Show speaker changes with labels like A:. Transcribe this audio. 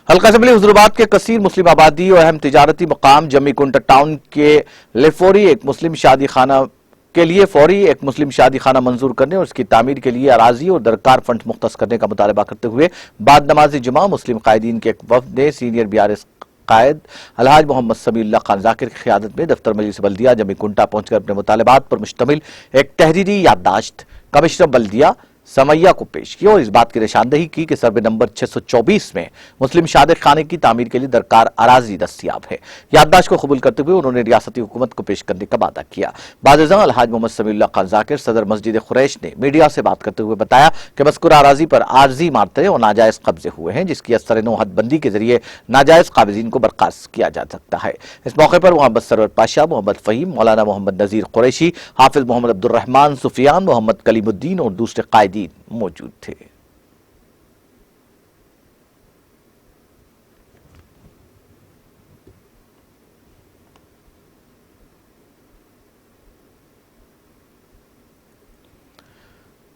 A: حلقہ اسمبلی حضرآباد کے کثیر مسلم آبادی اور اہم تجارتی مقام جمی کنٹا ٹاؤن کے فوری ایک مسلم شادی خانہ منظور کرنے اور اس کی تعمیر کے لیے اراضی اور درکار فنڈ مختص کرنے کا مطالبہ کرتے ہوئے بعد نماز جمعہ مسلم قائدین کے ایک وفد نے سینئر BRS قائد الحاج محمد سمیع اللہ خان ذاکر کی قیادت میں دفتر مجلس بلدیہ جمی کنٹا پہنچ کر اپنے مطالبات پر مشتمل ایک تحریری یادداشت کمشنر بلدیہ سمیہ کو پیش کی اور اس بات کی نشاندہی کی کہ سروے نمبر 624 میں مسلم شادی خانے کی تعمیر کے لیے درکار اراضی دستیاب ہے۔ یادداشت کو قبول کرتے ہوئے انہوں نے ریاستی حکومت کو پیش کرنے کا وعدہ کیا۔ بعد ازاں الحاج محمد سمیع اللہ خان ذاکر صدر مسجد قریش نے میڈیا سے بات کرتے ہوئے بتایا کہ مذکورہ اراضی پر عارضی عمارتیں اور ناجائز قبضے ہوئے ہیں، جس کی اثر نو حد بندی کے ذریعے ناجائز قابضین کو برخاست کیا جا سکتا ہے۔ اس موقع پر محمد سرور پاشا، محمد فہیم، مولانا محمد نذیر قریشی، حافظ محمد عبد الرحمن سفیان، محمد کلیم الدین اور دوسرے قائدین موجود تھے۔